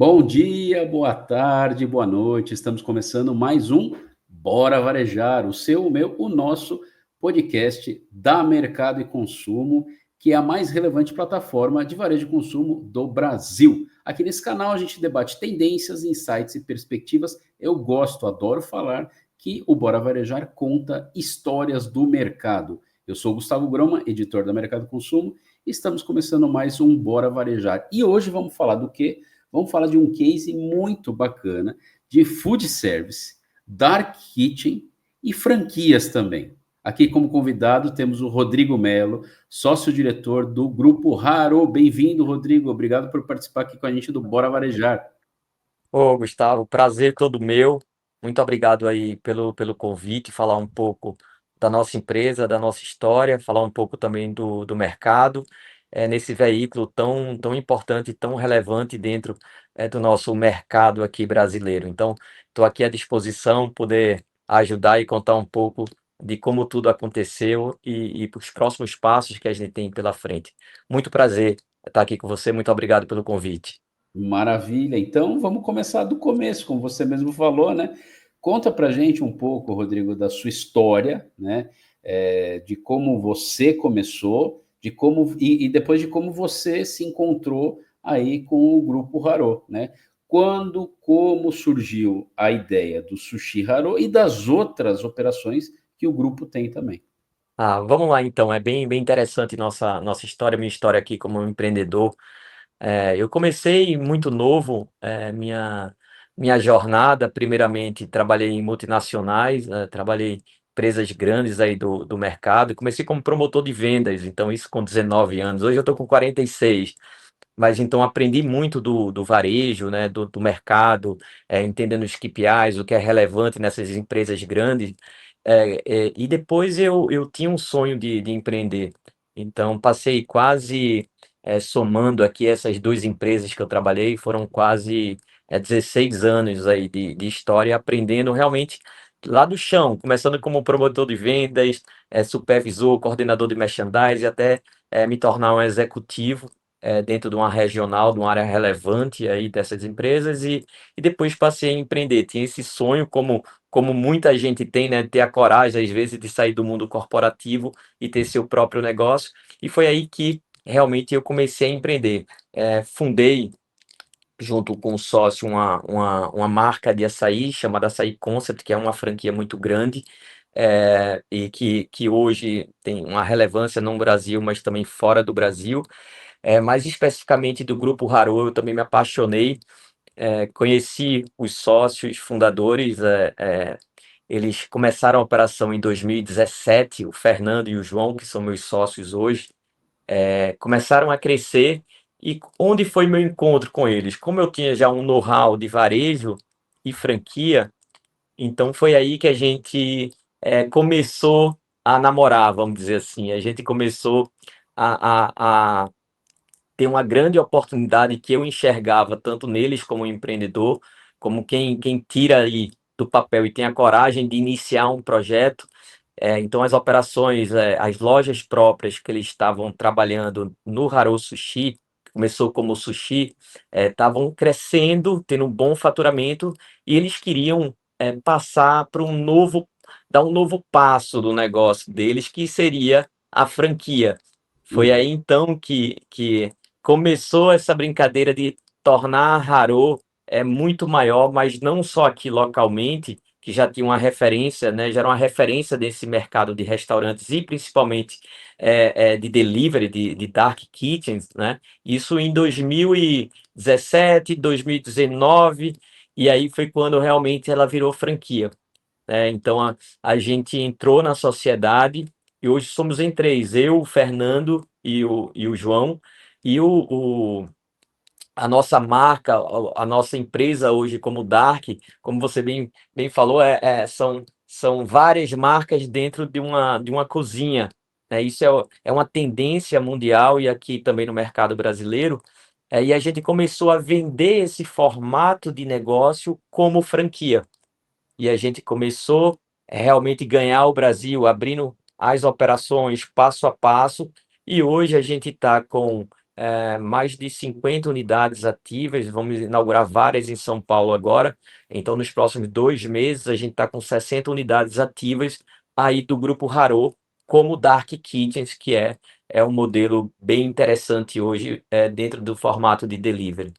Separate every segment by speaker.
Speaker 1: Bom dia, boa tarde, boa noite. Estamos começando mais um Bora Varejar, o seu, o meu, o nosso podcast da Mercado e Consumo, que é a mais relevante plataforma de varejo e consumo do Brasil. Aqui nesse canal a gente debate tendências, insights e perspectivas. Eu gosto, adoro falar que o Bora Varejar conta histórias do mercado. Eu sou o Gustavo Groma, editor da Mercado e Consumo, e estamos começando mais um Bora Varejar. E hoje vamos falar do quê? Vamos falar de um case muito bacana de food service, dark kitchen e franquias também. Aqui como convidado temos o Rodrigo Melo, sócio-diretor do Grupo Raro. Bem-vindo, Rodrigo. Obrigado por participar aqui com a gente do Bora Varejar.
Speaker 2: Ô, Gustavo, prazer todo meu. Muito obrigado aí pelo convite, falar um pouco da nossa empresa, da nossa história, falar um pouco também do mercado, nesse veículo tão importante e tão relevante dentro do nosso mercado aqui brasileiro. Então, estou aqui à disposição, poder ajudar e contar um pouco de como tudo aconteceu e os próximos passos que a gente tem pela frente. Muito prazer estar aqui com você, muito obrigado pelo convite.
Speaker 1: Maravilha. Então vamos começar do começo, como você mesmo falou, né? Conta pra gente um pouco, Rodrigo, da sua história, né? De como você começou, de como e depois de como você se encontrou aí com o Grupo Haro, né? Quando, como surgiu a ideia do Sushi Haro e das outras operações que o grupo tem também.
Speaker 2: Ah, vamos lá então, é bem interessante nossa história, minha história aqui como um empreendedor. Eu comecei muito novo, minha jornada, primeiramente trabalhei em multinacionais, trabalhei em empresas grandes aí do mercado, comecei como promotor de vendas, então isso com 19 anos, hoje eu estou com 46, mas então aprendi muito do varejo, né, do mercado, entendendo os KPIs, o que é relevante nessas empresas grandes. E depois eu tinha um sonho de empreender. Então passei quase, somando aqui essas duas empresas que eu trabalhei, foram quase 16 anos aí de história, aprendendo realmente lá do chão, começando como promotor de vendas, supervisor, coordenador de merchandising, até me tornar um executivo dentro de uma regional, de uma área relevante aí dessas empresas e depois passei a empreender. Tinha esse sonho, como muita gente tem, né, ter a coragem, às vezes, de sair do mundo corporativo e ter seu próprio negócio. E foi aí que realmente eu comecei a empreender. Fundei, junto com o sócio, uma marca de açaí chamada Açaí Concept, que é uma franquia muito grande. E que hoje tem uma relevância no Brasil, mas também fora do Brasil. Mais especificamente do Grupo Haro, eu também me apaixonei, conheci os sócios fundadores, eles começaram a operação em 2017, o Fernando e o João, que são meus sócios hoje, começaram a crescer. E onde foi meu encontro com eles? Como eu tinha já um know-how de varejo e franquia, então foi aí que a gente começou a namorar, vamos dizer assim. A gente começou a ter uma grande oportunidade que eu enxergava tanto neles como empreendedor, como quem tira aí do papel e tem a coragem de iniciar um projeto. Então as operações, as lojas próprias que eles estavam trabalhando no Haro Sushi, começou como sushi, estavam crescendo, tendo um bom faturamento e eles queriam passar para dar um novo passo do negócio deles, que seria a franquia. Foi aí então que começou essa brincadeira de tornar a Haro muito maior, mas não só aqui localmente, que já tinha uma referência, né, já era uma referência desse mercado de restaurantes e principalmente de delivery, de dark kitchens, né? Isso em 2017, 2019, e aí foi quando realmente ela virou franquia, né? Então a gente entrou na sociedade e hoje somos em três, eu, o Fernando e o João, e a nossa marca, a nossa empresa hoje como Dark, como você bem falou, são várias marcas dentro de uma cozinha, né? Isso é uma tendência mundial e aqui também no mercado brasileiro. E a gente começou a vender esse formato de negócio como franquia. E a gente começou realmente ganhar o Brasil, abrindo as operações passo a passo, e hoje a gente está com mais de 50 unidades ativas, vamos inaugurar várias em São Paulo agora. Então, nos próximos 2 meses, a gente está com 60 unidades ativas aí do Grupo Harô, como Dark Kitchens, que é um modelo bem interessante hoje, dentro do formato de delivery.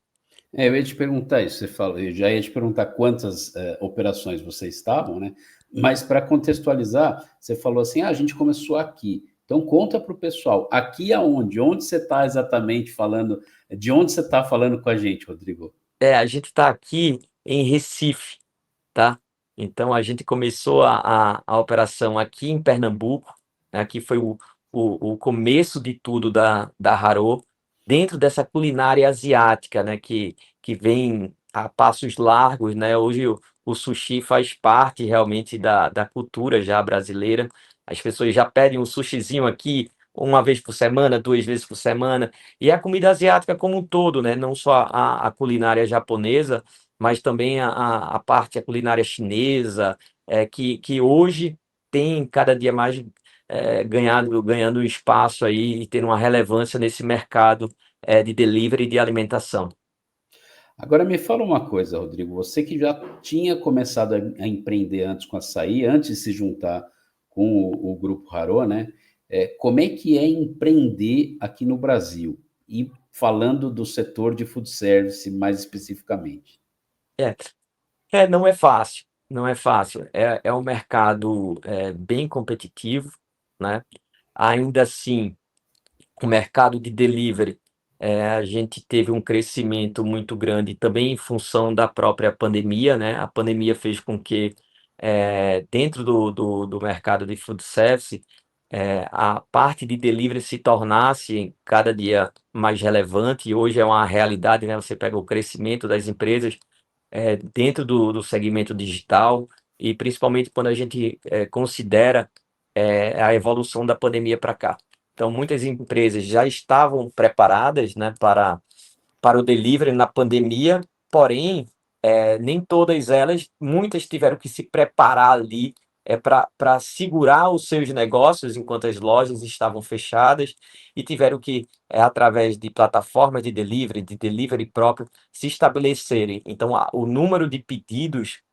Speaker 1: Eu ia te perguntar isso, você falou, eu já ia te perguntar quantas operações vocês estavam, né? Mas para contextualizar, você falou assim, a gente começou aqui. Então conta para o pessoal, aqui aonde? Onde você está exatamente falando? De onde você está falando com a gente, Rodrigo?
Speaker 2: A gente está aqui em Recife, tá? Então a gente começou a operação aqui em Pernambuco, né? Aqui foi o começo de tudo da Harô, dentro dessa culinária asiática, né? Que vem a passos largos, né? Hoje o sushi faz parte realmente da cultura já brasileira. As pessoas já pedem um sushizinho aqui uma vez por semana, 2 vezes por semana, e a comida asiática como um todo, né? Não só a culinária japonesa, mas também a parte, a culinária chinesa, que hoje tem cada dia mais ganhando espaço aí e tendo uma relevância nesse mercado de delivery e de alimentação.
Speaker 1: Agora me fala uma coisa, Rodrigo, você que já tinha começado a empreender antes com açaí, antes de se juntar com o Grupo Harô, né? Como é que é empreender aqui no Brasil? E falando do setor de food service mais especificamente.
Speaker 2: É, não é fácil, não é fácil. É um mercado bem competitivo, né? Ainda assim, o mercado de delivery, a gente teve um crescimento muito grande também em função da própria pandemia, né? A pandemia fez com que, dentro do mercado de food service, a parte de delivery se tornasse cada dia mais relevante, e hoje é uma realidade, né? Você pega o crescimento das empresas dentro do segmento digital, e principalmente quando a gente considera a evolução da pandemia para cá. Então, muitas empresas já estavam preparadas, né, para o delivery na pandemia, porém, nem todas elas, muitas tiveram que se preparar ali para segurar os seus negócios enquanto as lojas estavam fechadas, e tiveram que, através de plataformas de delivery próprio, se estabelecerem. Então, o número de pedidos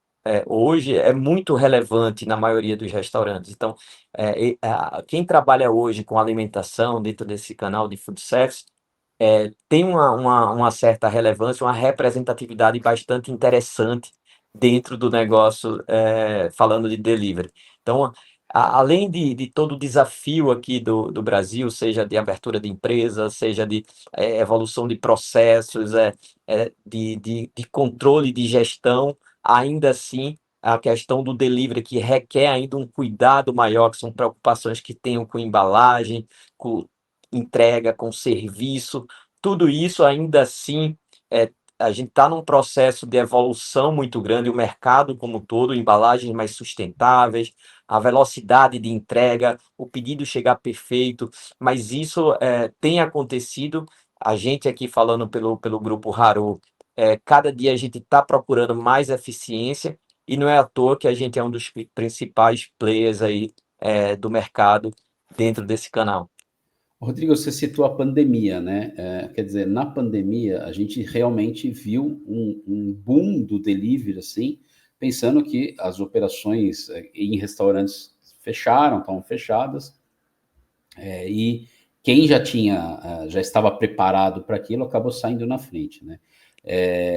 Speaker 2: hoje é muito relevante na maioria dos restaurantes. Então, quem trabalha hoje com alimentação dentro desse canal de food service tem uma certa relevância, uma representatividade bastante interessante dentro do negócio, falando de delivery. Então, além de todo o desafio aqui do Brasil, seja de abertura de empresa, seja de evolução de processos, de controle de gestão, ainda assim, a questão do delivery, que requer ainda um cuidado maior, que são preocupações que tenham com embalagem, com entrega, com serviço, tudo isso ainda assim, a gente está num processo de evolução muito grande, o mercado como um todo, embalagens mais sustentáveis, a velocidade de entrega, o pedido chegar perfeito, mas isso tem acontecido. A gente aqui falando pelo Grupo Harô, cada dia a gente está procurando mais eficiência, e não é à toa que a gente é um dos principais players aí do mercado dentro desse canal.
Speaker 1: Rodrigo, você citou a pandemia, né? Quer dizer, na pandemia, a gente realmente viu um boom do delivery, assim, pensando que as operações em restaurantes fecharam, estavam fechadas, e quem já estava preparado para aquilo, acabou saindo na frente, né?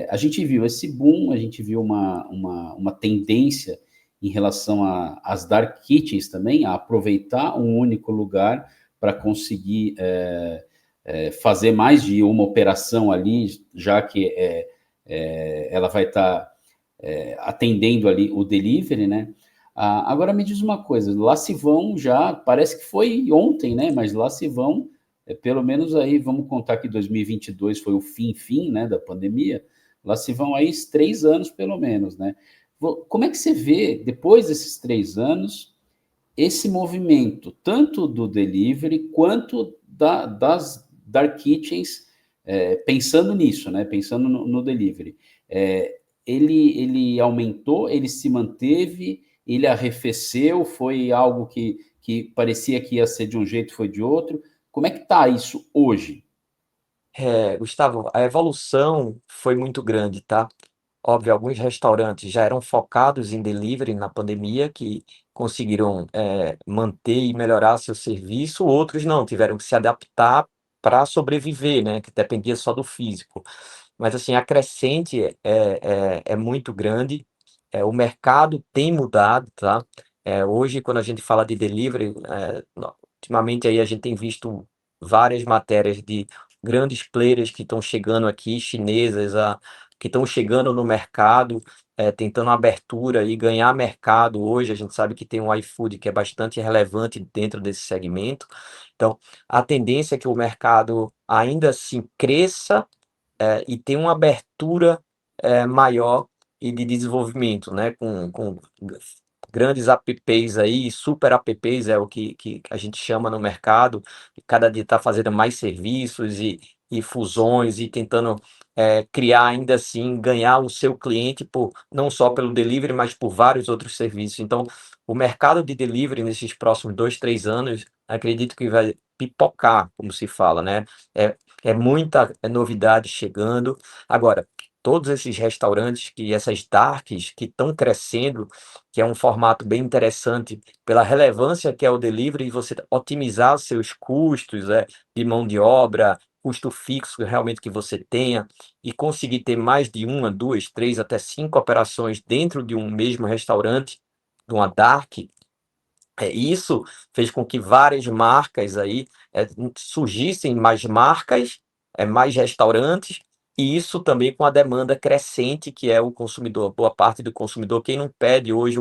Speaker 1: A gente viu esse boom, a gente viu uma tendência em relação às dark kitchens também, a aproveitar um único lugar para conseguir fazer mais de uma operação ali, já que ela vai estar atendendo ali o delivery, né? Agora me diz uma coisa, lá se vão já, parece que foi ontem, né? Mas lá se vão, pelo menos aí, vamos contar que 2022 foi o fim, né, da pandemia, lá se vão aí 3 anos pelo menos, né? Como é que você vê, depois desses 3 anos, esse movimento, tanto do delivery quanto das dark kitchens, pensando nisso, né? Pensando no delivery. Ele aumentou, ele se manteve, ele arrefeceu, foi algo que parecia que ia ser de um jeito, foi de outro. Como é que está isso hoje?
Speaker 2: Gustavo, a evolução foi muito grande, tá? Óbvio, alguns restaurantes já eram focados em delivery na pandemia, que conseguiram manter e melhorar seu serviço, outros não, tiveram que se adaptar para sobreviver, né? Que dependia só do físico. Mas assim, a crescente é muito grande, o mercado tem mudado, tá? Hoje, quando a gente fala de delivery, ultimamente aí a gente tem visto várias matérias de grandes players que estão chegando aqui, chinesas, que estão chegando no mercado, tentando abertura e ganhar mercado hoje. A gente sabe que tem um iFood que é bastante relevante dentro desse segmento. Então, a tendência é que o mercado ainda assim cresça, e tenha uma abertura maior e de desenvolvimento, né? Com grandes apps aí, super apps é o que a gente chama no mercado, e cada dia está fazendo mais serviços e fusões e tentando criar ainda assim, ganhar o seu cliente por não só pelo delivery, mas por vários outros serviços. Então, o mercado de delivery nesses próximos 2, 3 anos, acredito que vai pipocar, como se fala, né? É muita novidade chegando. Agora, todos esses restaurantes essas darks que estão crescendo, que é um formato bem interessante pela relevância que é o delivery, e você otimizar os seus custos, de mão de obra, custo fixo realmente que você tenha, e conseguir ter mais de uma, duas, três, até cinco operações dentro de um mesmo restaurante, de uma dark. Isso fez com que várias marcas aí surgissem mais marcas, mais restaurantes, e isso também com a demanda crescente que é o consumidor, boa parte do consumidor, quem não pede hoje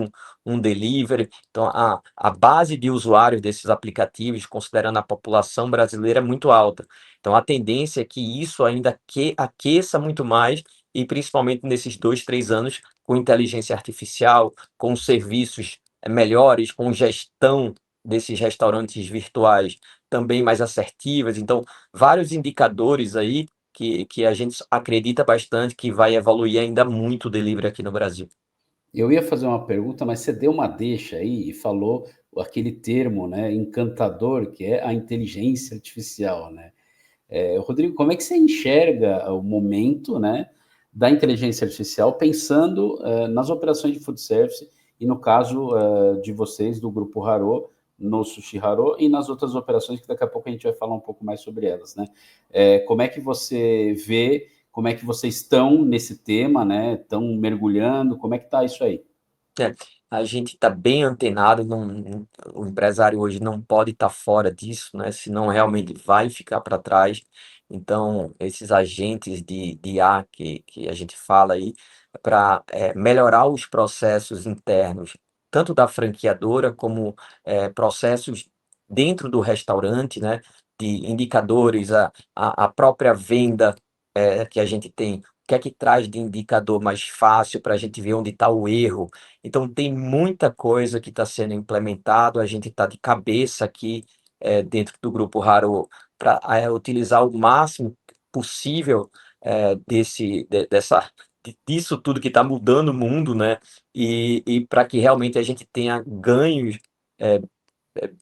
Speaker 2: um delivery. Então, a base de usuários desses aplicativos, considerando a população brasileira, é muito alta. Então, a tendência é que isso ainda aqueça muito mais, e principalmente nesses 2, 3 anos, com inteligência artificial, com serviços melhores, com gestão desses restaurantes virtuais também mais assertivas. Então, vários indicadores aí que a gente acredita bastante que vai evoluir ainda muito o delivery aqui no Brasil.
Speaker 1: Eu ia fazer uma pergunta, mas você deu uma deixa aí e falou aquele termo, né, encantador, que é a inteligência artificial, né? Rodrigo, como é que você enxerga o momento, né, da inteligência artificial pensando nas operações de food service e no caso de vocês do Grupo Haro, no Sushi Haro e nas outras operações que daqui a pouco a gente vai falar um pouco mais sobre elas, né? Como é que você vê, como é que vocês estão nesse tema, né? Estão mergulhando, como é que está isso aí?
Speaker 2: É, a gente está bem antenado, o empresário hoje não pode estar fora disso, né? Senão realmente vai ficar para trás. Então, esses agentes de IA que a gente fala aí, para melhorar os processos internos, tanto da franqueadora como processos dentro do restaurante, né? De indicadores, a própria venda que a gente tem, o que é que traz de indicador mais fácil para a gente ver onde está o erro. Então, tem muita coisa que está sendo implementado, a gente está de cabeça aqui dentro do Grupo Haro para utilizar o máximo possível disso tudo que está mudando o mundo, né? E para que realmente a gente tenha ganhos é,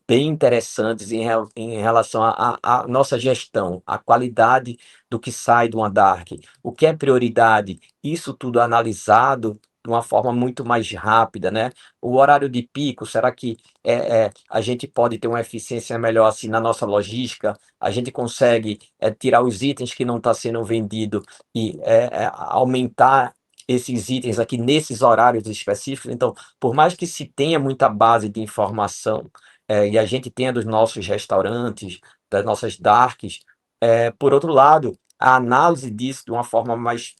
Speaker 2: bem interessantes em relação à nossa gestão, a qualidade do que sai de uma Dark, o que é prioridade, isso tudo analisado de uma forma muito mais rápida, né? O horário de pico, será que a gente pode ter uma eficiência melhor assim na nossa logística? A gente consegue tirar os itens que não estão sendo vendidos e aumentar esses itens aqui nesses horários específicos? Então, por mais que se tenha muita base de informação, e a gente tenha dos nossos restaurantes, das nossas darks. Por outro lado, a análise disso de uma forma mais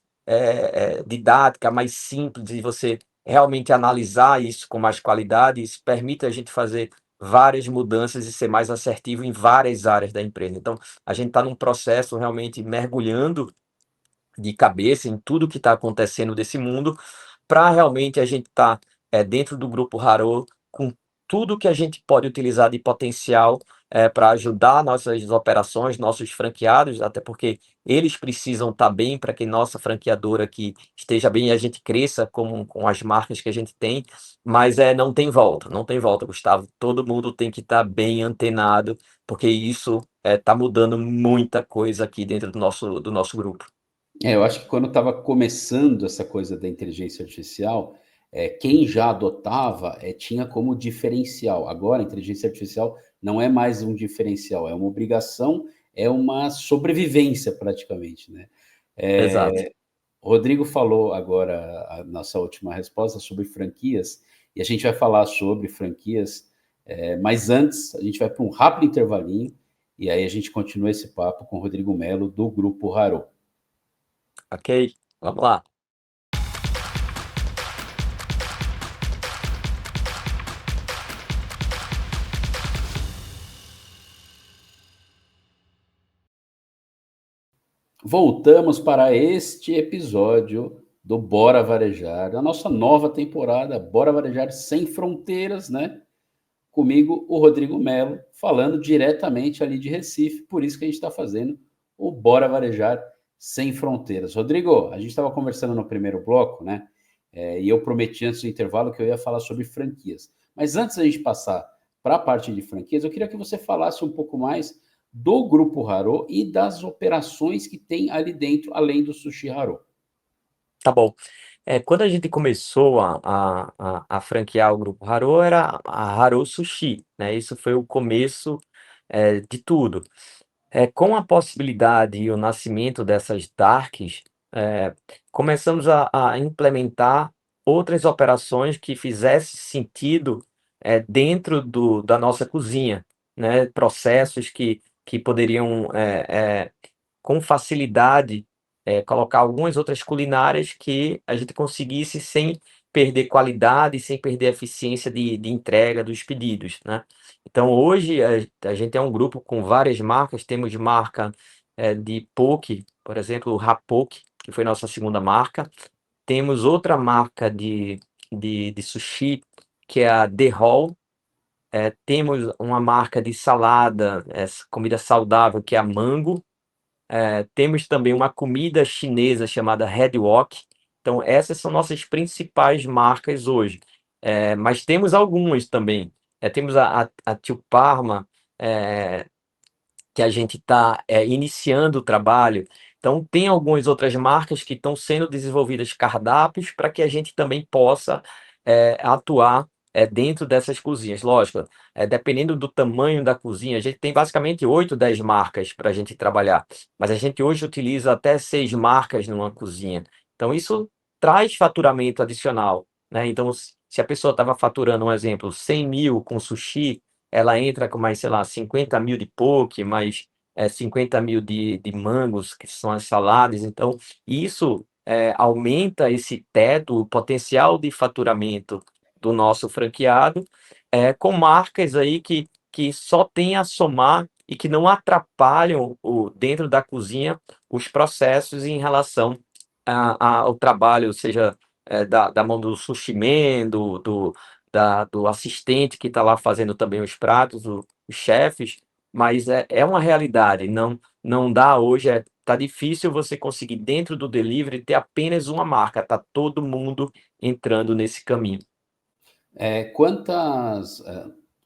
Speaker 2: didática, mais simples, e você realmente analisar isso com mais qualidade, isso permite a gente fazer várias mudanças e ser mais assertivo em várias áreas da empresa. Então, a gente está num processo realmente mergulhando de cabeça em tudo que está acontecendo desse mundo, para realmente a gente estar dentro do Grupo Haro com tudo que a gente pode utilizar de potencial para ajudar nossas operações, nossos franqueados, até porque eles precisam estar bem para que nossa franqueadora aqui esteja bem e a gente cresça com as marcas que a gente tem, mas não tem volta, não tem volta, Gustavo. Todo mundo tem que estar bem antenado, porque isso tá mudando muita coisa aqui dentro do nosso grupo.
Speaker 1: Eu acho que quando estava começando essa coisa da inteligência artificial, quem já adotava, tinha como diferencial. Agora, a inteligência artificial não é mais um diferencial, é uma obrigação, é uma sobrevivência praticamente, né.
Speaker 2: Exato.
Speaker 1: O Rodrigo falou agora a nossa última resposta sobre franquias, e a gente vai falar sobre franquias, mas antes a gente vai para um rápido intervalinho, e aí a gente continua esse papo com o Rodrigo Melo do Grupo Haro.
Speaker 2: Ok? Vamos lá.
Speaker 1: Voltamos para este episódio do Bora Varejar, a nossa nova temporada, Bora Varejar Sem Fronteiras, né? Comigo, o Rodrigo Melo, falando diretamente ali de Recife, por isso que a gente está fazendo o Bora Varejar Sem Fronteiras. Rodrigo, a gente estava conversando no primeiro bloco, né? E eu prometi antes do intervalo que eu ia falar sobre franquias. Mas antes da gente passar para a parte de franquias, eu queria que você falasse um pouco mais do Grupo Haro e das operações que tem ali dentro, além do Sushi Haro.
Speaker 2: Tá bom. Quando a gente começou a franquear o Grupo Haro, era a Haro Sushi, né? Isso foi o começo, de tudo. Com a possibilidade e o nascimento dessas darks, eh, começamos a implementar outras operações que fizesse sentido, dentro da nossa cozinha, né, processos que poderiam, com facilidade, colocar algumas outras culinárias que a gente conseguisse sem perder qualidade, sem perder eficiência de entrega dos pedidos, né. Então hoje a gente é um grupo com várias marcas, temos marca, de poke, por exemplo, o Rapoke, que foi nossa segunda marca. Temos outra marca de sushi, que é a The Hall. Temos uma marca de salada, comida saudável, que é a Mango. Temos também uma comida chinesa chamada Red Wok. Então essas são nossas principais marcas hoje. Mas temos algumas também. Temos a Tio Parma, eh, que a gente está iniciando o trabalho. Então, tem algumas outras marcas que estão sendo desenvolvidas cardápios para que a gente também possa atuar dentro dessas cozinhas. Lógico, dependendo do tamanho da cozinha, a gente tem basicamente 8, 10 marcas para a gente trabalhar, mas a gente hoje utiliza até 6 marcas numa cozinha. Então, isso traz faturamento adicional, né? Então, se a pessoa estava faturando, um exemplo, 100 mil com sushi, ela entra com mais, sei lá, 50 mil de poke, mais 50 mil de mangos, que são as saladas. Então, isso aumenta esse teto, o potencial de faturamento do nosso franqueado, com marcas aí que só tem a somar e que não atrapalham dentro da cozinha os processos em relação ao trabalho, seja da mão do sushi man, do assistente que está lá fazendo também os pratos, os chefes, mas é uma realidade, não dá hoje, tá difícil você conseguir dentro do delivery ter apenas uma marca, tá todo mundo entrando nesse caminho.
Speaker 1: Quantas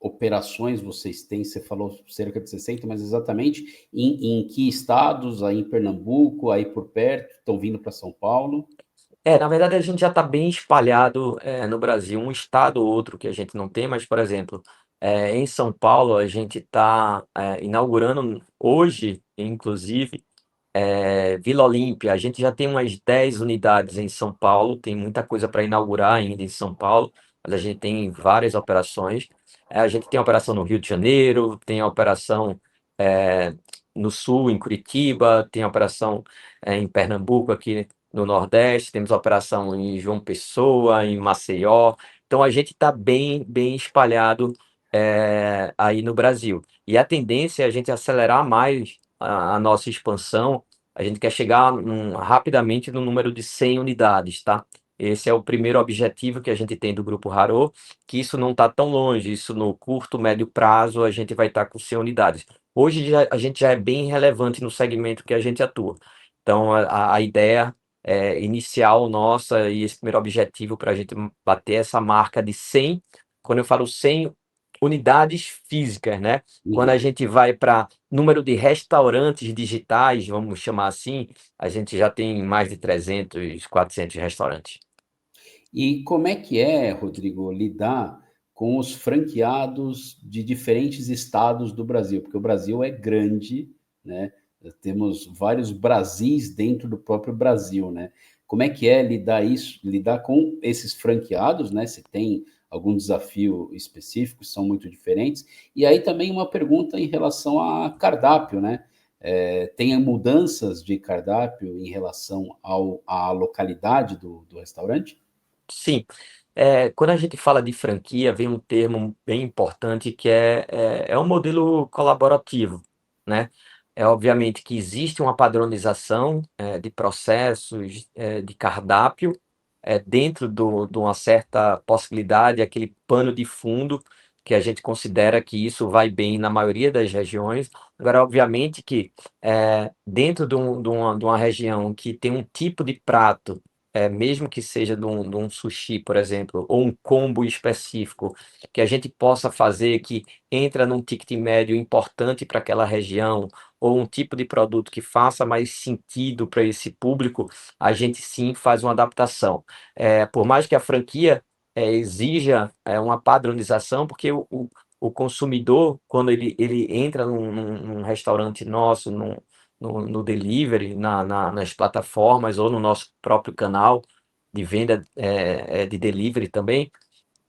Speaker 1: operações vocês têm? Você falou cerca de 60, mas exatamente em que estados? Aí em Pernambuco, aí por perto, estão vindo para São Paulo?
Speaker 2: Na verdade a gente já está bem espalhado, no Brasil, um estado ou outro que a gente não tem, mas, por exemplo, em São Paulo a gente está inaugurando hoje, inclusive, Vila Olímpia. A gente já tem umas 10 unidades em São Paulo, tem muita coisa para inaugurar ainda em São Paulo, mas a gente tem várias operações. A gente tem operação no Rio de Janeiro, tem a operação eh, no Sul, em Curitiba, tem a operação em Pernambuco, aqui no Nordeste, temos operação em João Pessoa, em Maceió. Então a gente está bem, bem espalhado aí no Brasil. E a tendência é a gente acelerar mais a nossa expansão. A gente quer chegar rapidamente no número de 100 unidades, tá? Esse é o primeiro objetivo que a gente tem do Grupo Haro, que isso não está tão longe, isso no curto, médio prazo a gente vai estar com 100 unidades. Hoje a gente já é bem relevante no segmento que a gente atua. Então a ideia inicial nossa e esse primeiro objetivo para a gente bater essa marca de 100, quando eu falo 100, unidades físicas, né? Quando a
Speaker 1: Uhum.
Speaker 2: gente vai para número de restaurantes digitais, vamos chamar assim, a gente já tem mais de 300, 400 restaurantes.
Speaker 1: E como é que é, Rodrigo, lidar com os franqueados de diferentes estados do Brasil? Porque o Brasil é grande, né? Temos vários Brasis dentro do próprio Brasil, né? Como é que é lidar com esses franqueados, né? Se tem algum desafio específico, são muito diferentes. E aí também uma pergunta em relação a cardápio, né? Tem mudanças de cardápio em relação à localidade do restaurante?
Speaker 2: Sim, quando a gente fala de franquia, vem um termo bem importante que é um modelo colaborativo, né? É obviamente que existe uma padronização de processos, de cardápio, dentro de uma certa possibilidade, aquele pano de fundo que a gente considera que isso vai bem na maioria das regiões. Agora, obviamente que dentro de uma região que tem um tipo de prato mesmo que seja de um sushi, por exemplo, ou um combo específico, que a gente possa fazer que entra num ticket médio importante para aquela região, ou um tipo de produto que faça mais sentido para esse público, a gente sim faz uma adaptação. Por mais que a franquia exija uma padronização, porque o consumidor, quando ele entra num restaurante nosso, no delivery, nas plataformas ou no nosso próprio canal de venda de delivery também,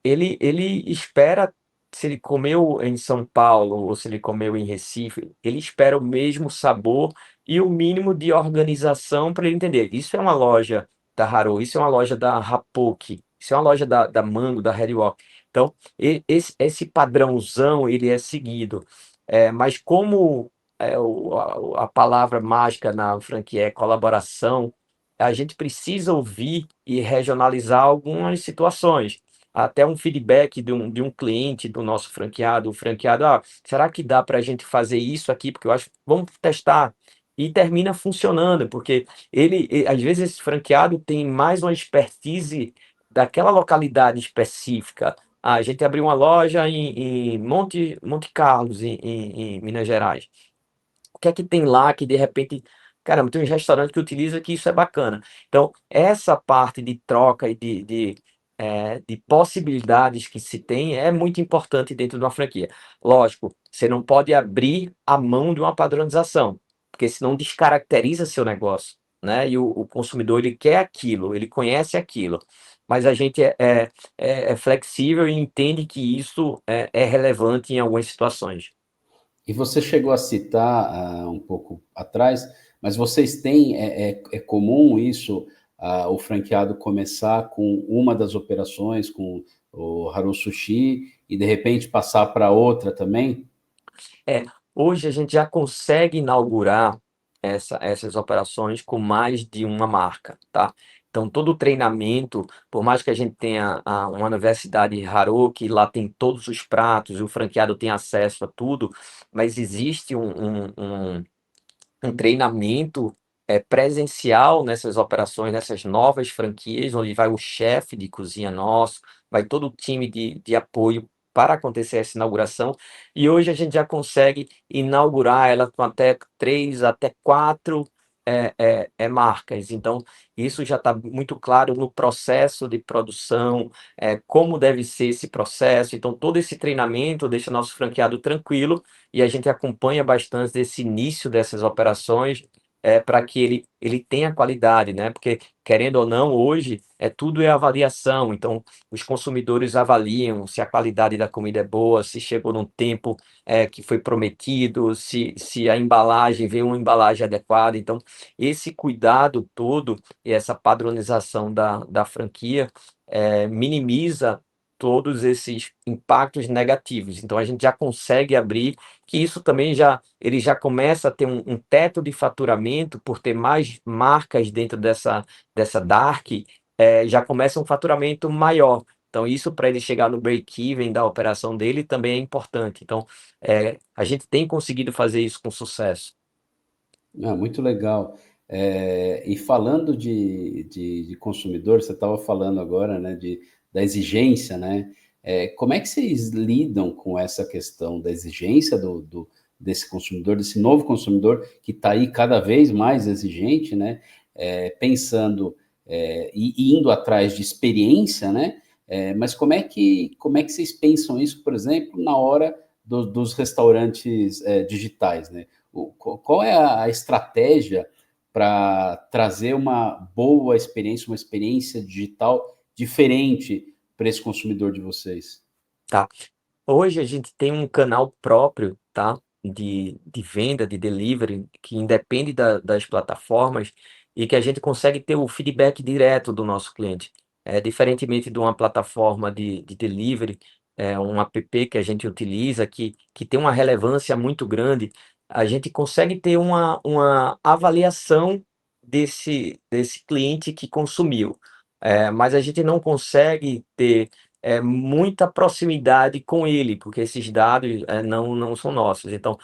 Speaker 2: ele espera, se ele comeu em São Paulo ou se ele comeu em Recife, ele espera o mesmo sabor e o mínimo de organização para ele entender. Isso é uma loja da Haru, isso é uma loja da Rapoke, isso é uma loja da Mango, da Red Walk. Então, esse padrãozão, ele é seguido. Mas como a palavra mágica na franquia é colaboração, a gente precisa ouvir e regionalizar algumas situações até um feedback de um cliente do nosso franqueado, o franqueado, será que dá para a gente fazer isso aqui? Porque eu acho, vamos testar. E termina funcionando, porque às vezes, esse franqueado tem mais uma expertise daquela localidade específica. A gente abriu uma loja em Monte Carlos, em Minas Gerais. O que é que tem lá que de repente, caramba, tem uns restaurantes que utiliza que isso é bacana. Então, essa parte de troca e de possibilidades que se tem é muito importante dentro de uma franquia. Lógico, você não pode abrir a mão de uma padronização, porque senão descaracteriza seu negócio, né? E o consumidor ele quer aquilo, ele conhece aquilo. Mas a gente é flexível e entende que isso é relevante em algumas situações.
Speaker 1: E você chegou a citar um pouco atrás, mas vocês têm, é comum isso, o franqueado começar com uma das operações, com o Haru Sushi, e de repente passar para outra também?
Speaker 2: É, hoje a gente já consegue inaugurar essas operações com mais de uma marca, tá? Então, todo o treinamento, por mais que a gente tenha uma universidade Haru, que lá tem todos os pratos, e o franqueado tem acesso a tudo, mas existe um treinamento presencial nessas operações, nessas novas franquias, onde vai o chefe de cozinha nosso, vai todo o time de apoio para acontecer essa inauguração. E hoje a gente já consegue inaugurar ela com até 3, até 4 marcas. Então, isso já está muito claro no processo de produção, como deve ser esse processo. Então, todo esse treinamento deixa nosso franqueado tranquilo e a gente acompanha bastante esse início dessas operações para que ele tenha qualidade, né? Porque, querendo ou não, hoje tudo é avaliação, então os consumidores avaliam se a qualidade da comida é boa, se chegou no tempo que foi prometido, se a embalagem veio uma embalagem adequada. Então, esse cuidado todo e essa padronização da franquia minimiza todos esses impactos negativos. Então, a gente já consegue abrir que isso também ele já começa a ter um teto de faturamento por ter mais marcas dentro dessa Dark, já começa um faturamento maior. Então, isso para ele chegar no break-even da operação dele também é importante. Então, a gente tem conseguido fazer isso com sucesso.
Speaker 1: Muito legal. E falando de consumidor, você estava falando agora, né, da exigência, né? Como é que vocês lidam com essa questão da exigência desse consumidor, desse novo consumidor que está aí cada vez mais exigente, né? Pensando e indo atrás de experiência, né? Mas como é que vocês pensam isso, por exemplo, na hora dos restaurantes digitais, né? Qual é a estratégia para trazer uma boa experiência, uma experiência digital diferente para esse consumidor de vocês?
Speaker 2: Tá. Hoje a gente tem um canal próprio, tá? De venda, de delivery, que independe das plataformas e que a gente consegue ter o feedback direto do nosso cliente. Diferentemente de uma plataforma de delivery, um app que a gente utiliza, que tem uma relevância muito grande, a gente consegue ter uma avaliação desse cliente que consumiu. Mas a gente não consegue ter muita proximidade com ele, porque esses dados não são nossos. Então,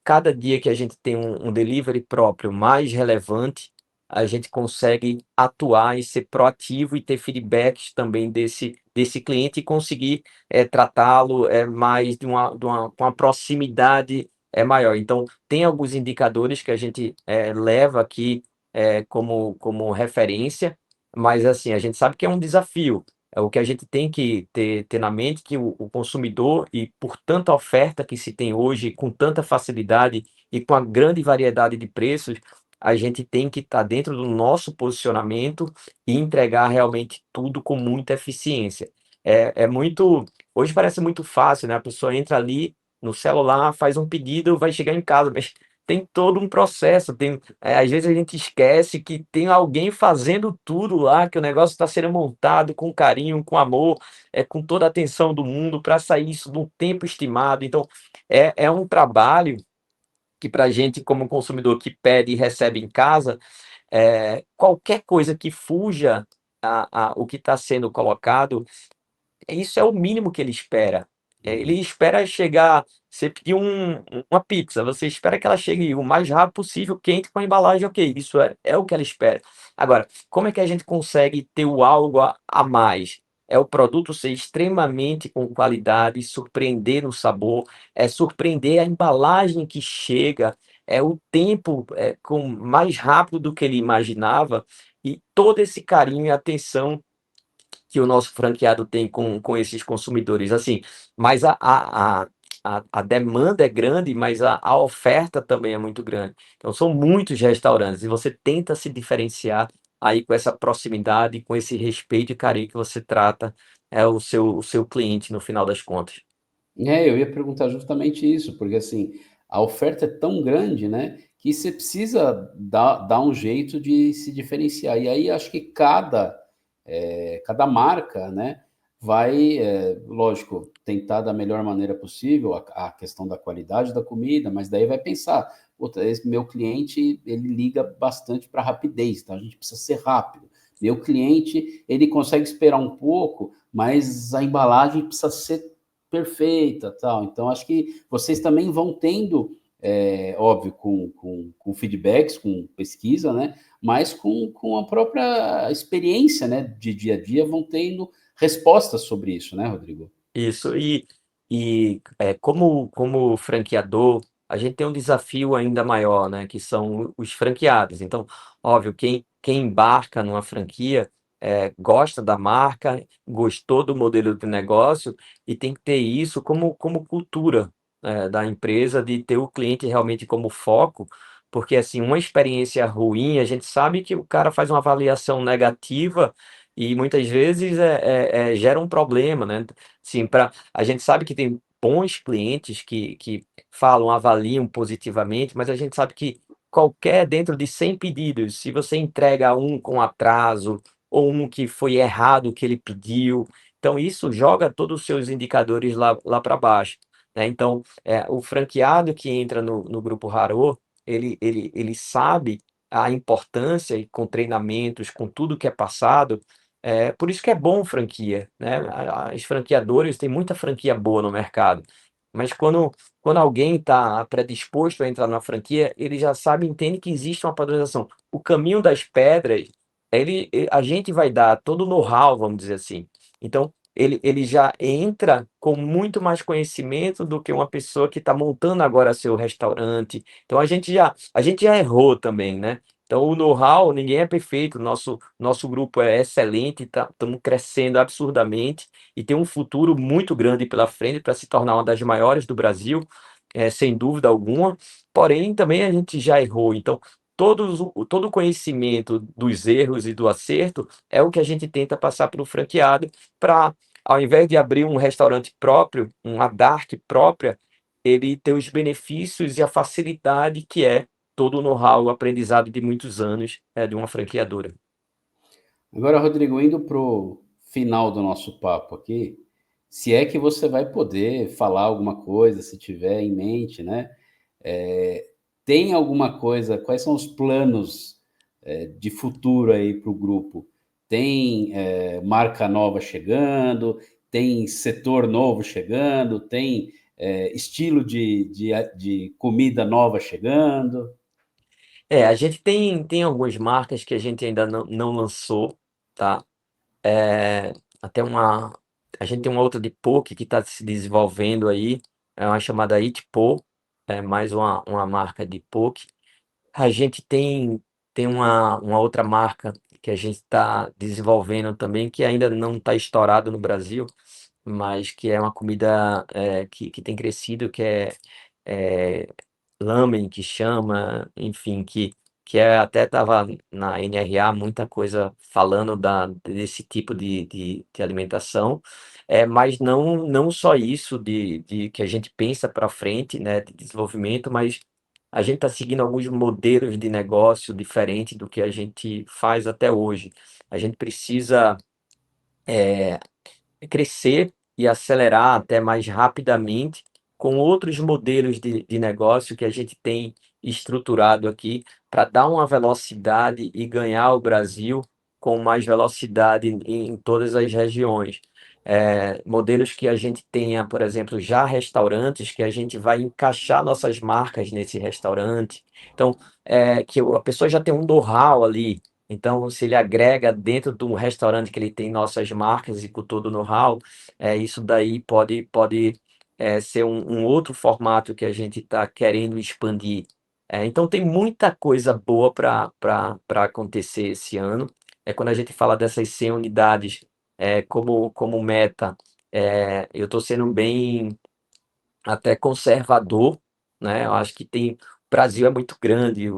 Speaker 2: cada dia que a gente tem um delivery próprio mais relevante, a gente consegue atuar e ser proativo e ter feedbacks também desse cliente e conseguir tratá-lo mais com uma proximidade maior. Então, tem alguns indicadores que a gente leva aqui como referência, mas assim, a gente sabe que é um desafio. O que a gente tem que ter na mente que o consumidor, e por tanta oferta que se tem hoje, com tanta facilidade e com a grande variedade de preços, a gente tem que estar dentro do nosso posicionamento e entregar realmente tudo com muita eficiência. Hoje parece muito fácil, né? A pessoa entra ali no celular, faz um pedido, vai chegar em casa, mas tem todo um processo. Às vezes a gente esquece que tem alguém fazendo tudo lá, que o negócio está sendo montado com carinho, com amor, com toda a atenção do mundo para sair isso no tempo estimado. Então, é um trabalho que para a gente, como consumidor que pede e recebe em casa, qualquer coisa que fuja o que está sendo colocado, isso é o mínimo que ele espera. Ele espera chegar, você pediu uma pizza, você espera que ela chegue o mais rápido possível, quente, com a embalagem ok, isso é o que ela espera. Agora, como é que a gente consegue ter o algo a mais? É o produto ser extremamente com qualidade, surpreender no sabor, surpreender a embalagem que chega, o tempo com mais rápido do que ele imaginava, e todo esse carinho e atenção que o nosso franqueado tem com esses consumidores, assim, mas a demanda é grande, mas a oferta também é muito grande. Então, são muitos restaurantes e você tenta se diferenciar aí com essa proximidade, com esse respeito e carinho que você trata o seu cliente no final das contas.
Speaker 1: Eu ia perguntar justamente isso, porque assim, a oferta é tão grande, né, que você precisa dar um jeito de se diferenciar. E aí acho que cada marca, né, vai, lógico, tentar da melhor maneira possível a questão da qualidade da comida, mas daí vai pensar, puta, esse meu cliente, ele liga bastante para rapidez, então a gente precisa ser rápido. Meu cliente, ele consegue esperar um pouco, mas a embalagem precisa ser perfeita, tal. Então, acho que vocês também vão tendo, óbvio, com feedbacks, com pesquisa, né? Mas com a própria experiência, né? De dia a dia, vão tendo respostas sobre isso, né, Rodrigo?
Speaker 2: Isso, como franqueador, a gente tem um desafio ainda maior, né, que são os franqueados. Então, óbvio, quem embarca numa franquia, gosta da marca, gostou do modelo de negócio e tem que ter isso como cultura, da empresa, de ter o cliente realmente como foco, porque, assim, uma experiência ruim, a gente sabe que o cara faz uma avaliação negativa e muitas vezes gera um problema, né? Sim, a gente sabe que tem bons clientes que falam, avaliam positivamente, mas a gente sabe que dentro de 100 pedidos, se você entrega um com atraso ou um que foi errado o que ele pediu, então isso joga todos os seus indicadores lá para baixo, né? Então, o franqueado que entra no Grupo Haro, ele sabe a importância e com treinamentos, com tudo que é passado, por isso que é bom franquia, né? As franqueadoras têm muita franquia boa no mercado, mas quando alguém está predisposto a entrar na franquia, ele já sabe, entende que existe uma padronização. O caminho das pedras, a gente vai dar todo o know-how, vamos dizer assim. Então, ele já entra com muito mais conhecimento do que uma pessoa que está montando agora seu restaurante. Então a gente já errou também, né? Então o know-how, ninguém é perfeito, nosso grupo é excelente, estamos crescendo absurdamente e tem um futuro muito grande pela frente para se tornar uma das maiores do Brasil, sem dúvida alguma. Porém, também a gente já errou. Então, todo o conhecimento dos erros e do acerto é o que a gente tenta passar para o franqueado, para, ao invés de abrir um restaurante próprio, uma dark própria, ele ter os benefícios e a facilidade que é todo o know-how, o aprendizado de muitos anos de uma franqueadora.
Speaker 1: Agora, Rodrigo, indo para o final do nosso papo aqui, se é que você vai poder falar alguma coisa, se tiver em mente, né? É, tem alguma coisa? Quais são os planos de futuro aí para o grupo? Tem marca nova chegando? Tem setor novo chegando? Tem estilo de comida nova chegando?
Speaker 2: A gente tem algumas marcas que a gente ainda não lançou, tá? É, até uma. A gente tem uma outra de poke que está se desenvolvendo aí, é uma chamada Itpo, é mais uma marca de poke. A gente tem uma outra marca que a gente está desenvolvendo também, que ainda não está estourado no Brasil, mas que é uma comida que tem crescido, que é lamen, que chama, enfim, até estava na NRA muita coisa falando desse tipo de alimentação, mas não só isso de que a gente pensa para frente, né, de desenvolvimento, mas a gente está seguindo alguns modelos de negócio diferentes do que a gente faz até hoje. A gente precisa crescer e acelerar até mais rapidamente com outros modelos de negócio que a gente tem estruturado aqui para dar uma velocidade e ganhar o Brasil com mais velocidade em todas as regiões. Modelos que a gente tenha, por exemplo, já restaurantes que a gente vai encaixar nossas marcas nesse restaurante. Então, que a pessoa já tem um know-how ali, então, se ele agrega dentro de um restaurante que ele tem nossas marcas e com todo o know-how, isso daí pode ser um outro formato que a gente está querendo expandir. Então, tem muita coisa boa para acontecer esse ano. Quando a gente fala dessas 100 unidades como meta, eu estou sendo bem até conservador, né? Eu acho que o Brasil é muito grande,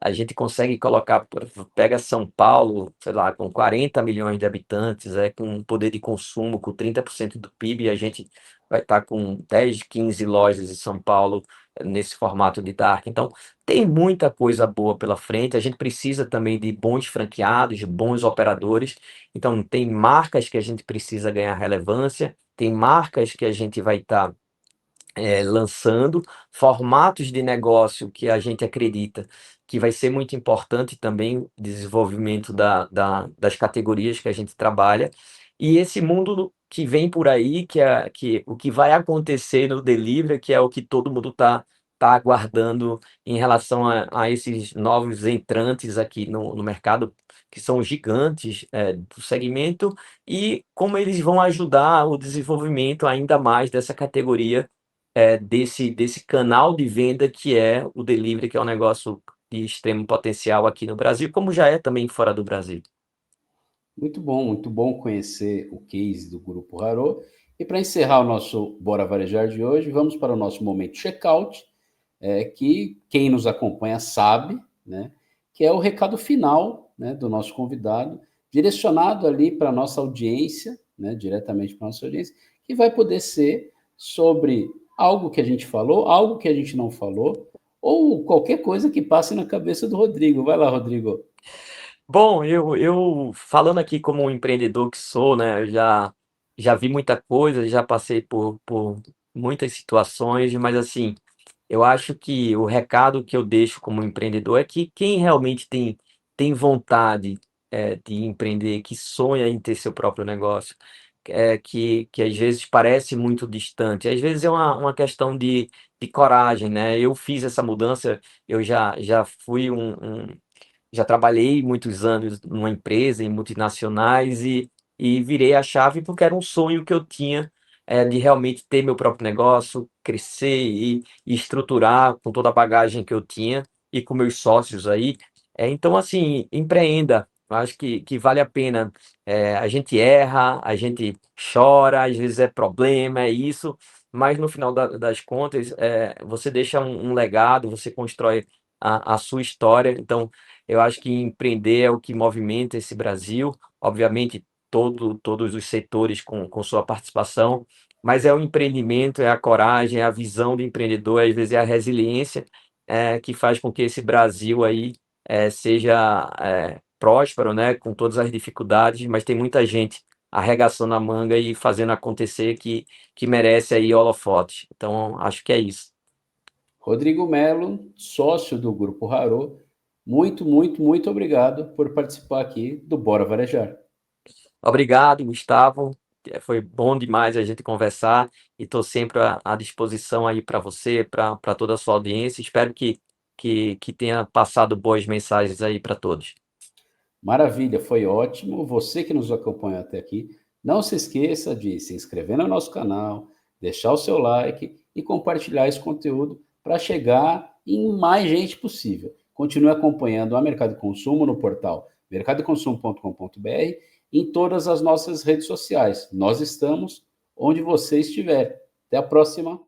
Speaker 2: a gente consegue colocar, pega São Paulo, sei lá, com 40 milhões de habitantes, com um poder de consumo com 30% do PIB, a gente vai estar com 10, 15 lojas em São Paulo nesse formato de dark. Então, tem muita coisa boa pela frente, a gente precisa também de bons franqueados, de bons operadores, então tem marcas que a gente precisa ganhar relevância, tem marcas que a gente vai estar lançando formatos de negócio que a gente acredita que vai ser muito importante também o desenvolvimento das categorias que a gente trabalha. E esse mundo que vem por aí, que o que vai acontecer no delivery, que é o que todo mundo tá aguardando em relação a esses novos entrantes aqui no mercado, que são gigantes do segmento, e como eles vão ajudar o desenvolvimento ainda mais dessa categoria desse canal de venda que é o delivery, que é um negócio de extremo potencial aqui no Brasil, como já é também fora do Brasil.
Speaker 1: Muito bom conhecer o case do Grupo Haro. E para encerrar o nosso Bora Varejar de hoje, vamos para o nosso momento checkout, que quem nos acompanha sabe, né, que é o recado final, né, do nosso convidado, direcionado ali para a nossa audiência, né, diretamente para a nossa audiência, que vai poder ser sobre algo que a gente falou, algo que a gente não falou, ou qualquer coisa que passe na cabeça do Rodrigo. Vai lá, Rodrigo.
Speaker 2: Bom, eu falando aqui como um empreendedor que sou, né, eu já vi muita coisa, já passei por muitas situações, mas assim, eu acho que o recado que eu deixo como empreendedor é que quem realmente tem vontade de empreender, que sonha em ter seu próprio negócio, que às vezes parece muito distante, às vezes é uma questão de coragem, né? Eu fiz essa mudança, eu já fui já trabalhei muitos anos numa empresa, em multinacionais, e virei a chave porque era um sonho que eu tinha de realmente ter meu próprio negócio, crescer e estruturar com toda a bagagem que eu tinha e com meus sócios aí. Então, assim, empreenda. Eu acho que vale a pena. A gente erra, a gente chora, às vezes é problema, é isso, mas no final das contas, você deixa um legado, você constrói a sua história. Então, eu acho que empreender é o que movimenta esse Brasil. Obviamente, todos os setores com sua participação, mas é o empreendimento, é a coragem, é a visão do empreendedor, às vezes é a resiliência que faz com que esse Brasil aí seja próspero, né, com todas as dificuldades, mas tem muita gente arregaçando a manga e fazendo acontecer que merece aí holofote. Então, acho que é isso.
Speaker 1: Rodrigo Melo, sócio do Grupo Raro, muito, muito, muito obrigado por participar aqui do Bora Varejar.
Speaker 2: Obrigado, Gustavo. Foi bom demais a gente conversar e estou sempre à disposição aí para você, para toda a sua audiência. Espero que tenha passado boas mensagens aí para todos.
Speaker 1: Maravilha, foi ótimo. Você que nos acompanha até aqui, não se esqueça de se inscrever no nosso canal, deixar o seu like e compartilhar esse conteúdo para chegar em mais gente possível. Continue acompanhando a Mercado e Consumo no portal mercadoconsumo.com.br e em todas as nossas redes sociais. Nós estamos onde você estiver. Até a próxima.